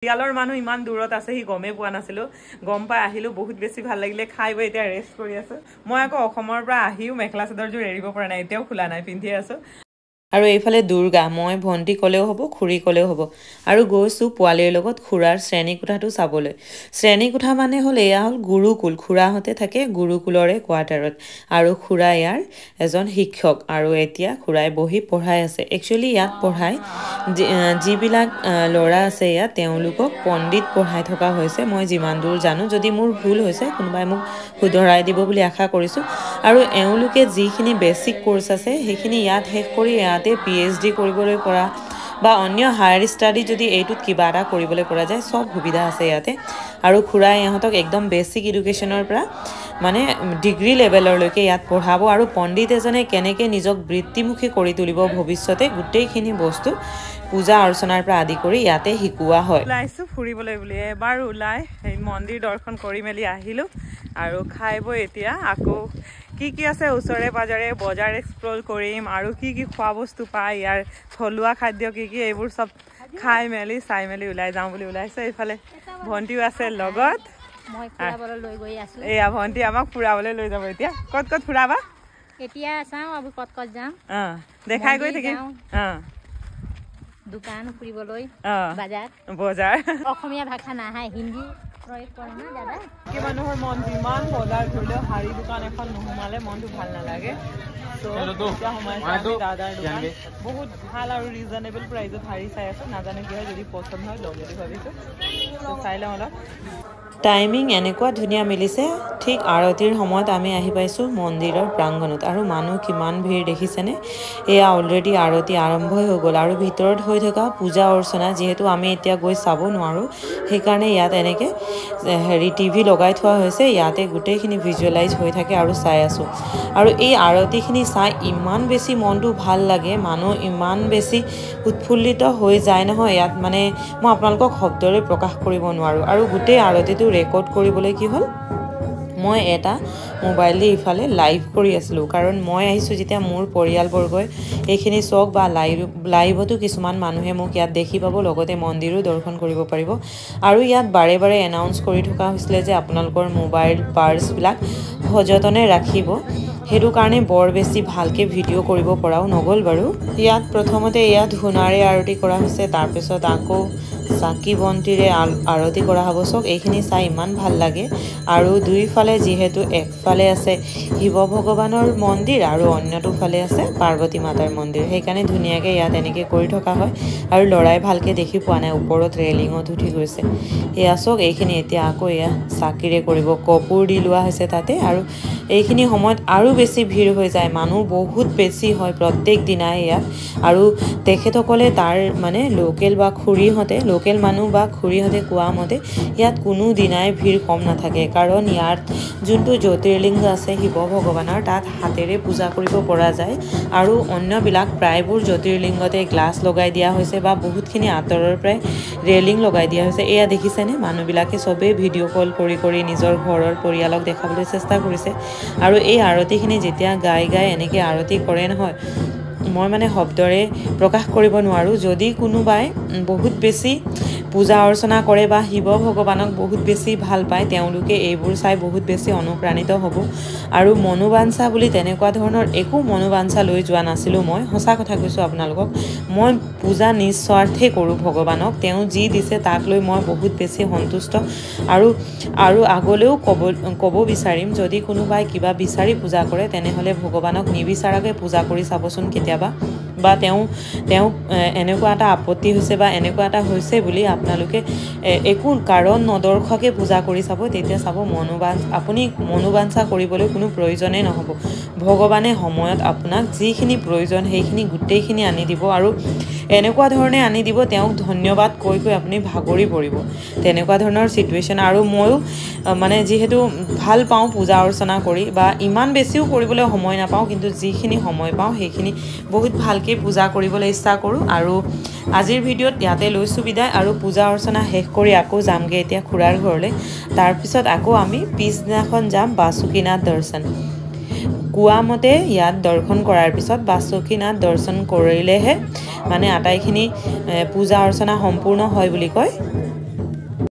ইয়ালৰ মানুহ ইমান দূৰত আছে হি গমে পোৱা নাছিলো গম পাই আহিলো বহুত বেছি ভাল লাগিলে খাই বৈ এতিয়া ৰেষ্ট কৰি আছো মই আকৌ অসমৰ পৰা আহিও মেখলা চাদৰযোৰ এৰিব পৰা নাই এতিয়াও খোলা নাই পিন্ধি আছো আৰু এইফালে দুৰ্গা মই ভন্টি কলেও হ'ব খুৰী কলেও হ'ব আৰু গৈছো পোৱালিৰ লগত খুৰাৰ শ্ৰেণী কোঠাটো চাবলৈ শ্ৰেণী কোঠা মানে হ'ল এয়া হ'ল গুৰুকুল খুৰাহতে থাকে গুৰুকুলৰে কোৱাৰ্টাৰত আৰু খুৰা ইয়াৰ এজন শিক্ষক আৰু এতিয়া খুৰাই বহি পঢ়াই আছে একচুৱেলি ইয়াত পঢ়াই যিবিলাক ল'ৰা আছে ইয়াত তেওঁলোকক পণ্ডিত পঢ়াই থকা হৈছে মই যিমান দূৰ জানো যদি মোৰ ভুল হৈছে কোনোবাই মোক শুধৰাই দিব বুলি আশা কৰিছো আৰু এওঁলোকে যিখিনি বেসিক কোৰ্স আছে সেইখিনি ইয়াত শেষ কৰি ইয়াতে PhD কৰিবলৈ পৰা বা অন্য হায়াৰ ষ্টাডি যদি এইটোত কিবা এটা কৰিবলৈ পৰা যায় সব সুবিধা আছে ইয়াতে আৰু খুৰাই ইহঁতক একদম বেসিক এডুকেশ্যনৰ পৰা মানে ডিগ্ৰী লেভেলৰলৈকে ইয়াত পঢ়াব আৰু পণ্ডিত এজনে কেনেকৈ নিজক বৃত্তিমুখী কৰি তুলিব ভৱিষ্যতে গোটেইখিনি বস্তু পূজা অৰ্চনাৰ পৰা আদি কৰি ইয়াতে শিকোৱা হয় ওলাইছো ফুৰিবলৈ বুলি এবাৰ ওলাই এই মন্দিৰ দৰ্শন কৰি মেলি আহিলো আৰু খাই বৈ এতিয়া আকৌ কি আছে ওচৰে পাজৰে বজাৰ এক্সপ্লোৰ কৰিম আৰু কি খোৱা বস্তু পায় ইয়াৰ থলুৱা খাদ্য কি এইবোৰ সব খাই মেলি চাই মেলি ওলাই যাওঁ বুলি ওলাইছে এইফালে ভন্টিও আছে লগত মই ফুৰাবলৈ লৈ গৈ আছো এয়া ভন্টি আমাক ফুৰাবলৈ লৈ যাব এতিয়া কত ফুৰাবা এতিয়া চাওঁ আৰু কত যাম দেখাই গৈ থাকিম দোকান ফুৰিবলৈ বজাৰ অসমীয়া ভাষা নাহে হিন্দী প্ৰয়োগ কৰে না দাদা কি মানুহৰ মন যিমান বজাৰ ঘূৰিলেও শাৰী দোকান এখন নোসোমালে মনটো ভাল নালাগে বহুত ভাল আৰু ৰিজনেবল প্ৰাইজত শাৰী চাই আছো নাজানো কি হয় যদি পচন্দ হয় ল'ম বুলি ভাবিছো চাই লওঁ অলপ টাইমিং এনেকুৱা ধুনীয়া মিলিছে ঠিক আৰতিৰ সময়ত আমি আহি পাইছোঁ মন্দিৰৰ প্ৰাংগণত আৰু মানুহ কিমান ভিৰ দেখিছেনে এয়া অলৰেডি আৰতি আৰম্ভই হৈ গ'ল আৰু ভিতৰত হৈ থকা পূজা অৰ্চনা যিহেতু আমি এতিয়া গৈ চাব নোৱাৰোঁ সেইকাৰণে ইয়াত এনেকৈ টিভি লগাই থোৱা হৈছে ইয়াতে গোটেইখিনি ভিজুৱেলাইজ হৈ থাকে আৰু চাই আছোঁ আৰু এই আৰতিখিনি চাই ইমান বেছি মনটো ভাল লাগে মানুহ ইমান বেছি উৎফুল্লিত হৈ যায় নহয় ইয়াত মানে মই আপোনালোকক শব্দৰে প্ৰকাশ কৰিব নোৱাৰোঁ আৰু গোটেই আৰতিটো ৰেকৰ্ড কৰিবলৈ কি হ'ল মই এটা মোবাইল দি ইফালে লাইভ কৰি আছিলোঁ কাৰণ মই আহিছোঁ যেতিয়া মোৰ পৰিয়ালবৰ্গই এইখিনি চক বা লাইভতো কিছুমান মানুহে মোক ইয়াত দেখি পাব লগতে মন্দিৰো দৰ্শন কৰিব পাৰিব আৰু ইয়াত বাৰে বাৰে এনাউন্স কৰি থকা হৈছিলে যে আপোনালোকৰ মোবাইল পাৰ্চবিলাক সযতনে ৰাখিব সেইটো কাৰণে বৰ বেছি ভালকৈ ভিডিঅ' কৰিব পৰাও নগ'ল বাৰু ইয়াত প্ৰথমতে ইয়াত ধূনাৰে আৰতি কৰা হৈছে তাৰপিছত আকৌ চাকি বন্তিৰে আৰতি কৰা হ'ব চক এইখিনি চাই ইমান ভাল লাগে আৰু দুইফালে যিহেতু একফালে আছে শিৱ ভগৱানৰ মন্দিৰ আৰু অন্যটো ফালে আছে পাৰ্বতী মাতাৰ মন্দিৰ সেইকাৰণে ধুনীয়াকৈ ইয়াত এনেকৈ কৰি থকা হয় আৰু লৰাই ভালকৈ দেখি পোৱা নাই ওপৰত ৰেলিঙত উঠি গৈছে এয়া চক এইখিনি এতিয়া আকৌ এয়া চাকিৰে কৰিব কপোৰ দি লোৱা হৈছে তাতে আৰু এইখিনি সময়ত আৰু বেছি ভিৰ হৈ যায় মানুহ বহুত বেছি হয় প্ৰত্যেক দিনাই ইয়াত আৰু তেখেতসকলে তাৰ মানে লোকেল বা খুৰীহঁতে লোকেল মানুহ বা খুৰীহঁতে কোৱা মতে ইয়াত কোনো দিনাই ভিৰ কম নাথাকে কাৰণ ইয়াত যোনটো জ্যোতিৰ্লিংগ আছে শিৱ ভগৱানৰ তাত হাতেৰে পূজা কৰিব পৰা যায় আৰু অন্যবিলাক প্ৰায়বোৰ জ্যোতিৰ্লিংগতে গ্লাছ লগাই দিয়া হৈছে বা বহুতখিনি আঁতৰৰ পৰাই ৰেলিং লগাই দিয়া হৈছে এয়া দেখিছেনে মানুহবিলাকে চবেই ভিডিঅ' কল কৰি নিজৰ ঘৰৰ পৰিয়ালক দেখাবলৈ চেষ্টা কৰিছে আৰু এই আৰতিখিনি যেতিয়া গাই এনেকৈ আৰতি কৰে নহয় মই মানে শব্দৰে প্ৰকাশ কৰিব নোৱাৰোঁ যদি কোনোবাই বহুত বেছি পূজা অৰ্চনা কৰে বা শিৱ ভগৱানক বহুত বেছি ভাল পায় তেওঁলোকে এইবোৰ চাই বহুত বেছি অনুপ্ৰাণিত হ'ব আৰু মনোবাঞ্ছা বুলি তেনেকুৱা ধৰণৰ একো মনোবাঞ্ছা লৈ যোৱা নাছিলোঁ মই সঁচা কথা কৈছোঁ আপোনালোকক মই পূজা নিস্বাৰ্থে কৰোঁ ভগৱানক তেওঁ যি দিছে তাক লৈ মই বহুত বেছি সন্তুষ্ট আৰু আগলৈও ক'ব বিচাৰিম যদি কোনোবাই কিবা বিচাৰি পূজা কৰে তেনেহ'লে ভগৱানক নিবিচাৰাকৈ পূজা কৰি চাবচোন কেতিয়াবা বা তেওঁ এনেকুৱা এটা আপত্তি হৈছে বা এনেকুৱা এটা হৈছে বুলি আপোনালোকে একো কাৰণ নদৰ্শাকৈ পূজা কৰি চাব তেতিয়া চাব আপুনি মনোবাঞ্ছা কৰিবলৈ কোনো প্ৰয়োজনেই নহ'ব ভগৱানে সময়ত আপোনাক যিখিনি প্ৰয়োজন সেইখিনি গোটেইখিনি আনি দিব আৰু এনেকুৱা ধৰণে আনি দিব তেওঁক ধন্যবাদ কৈ আপুনি ভাগৰি পৰিব তেনেকুৱা ধৰণৰ চিটুৱেশ্যন আৰু ময়ো মানে যিহেতু ভাল পাওঁ পূজা অৰ্চনা কৰি বা ইমান বেছিও কৰিবলৈ সময় নাপাওঁ কিন্তু যিখিনি সময় পাওঁ সেইখিনি বহুত ভালকৈ পূজা কৰিবলৈ ইচ্ছা কৰোঁ আৰু আজিৰ ভিডিঅ'ত ইয়াতে লৈছোঁ বিদায় আৰু পূজা অৰ্চনা শেষ কৰি আকৌ যামগৈ এতিয়া খুৰাৰ ঘৰলৈ তাৰপিছত আকৌ আমি পিছদিনাখন যাম বাসুকীনাথ দৰ্শন কোৱা মতে ইয়াত দৰ্শন কৰাৰ পিছত বাসুকীনাথ দৰ্শন কৰিলেহে মানে আটাইখিনি পূজা অৰ্চনা সম্পূৰ্ণ হয় বুলি কয়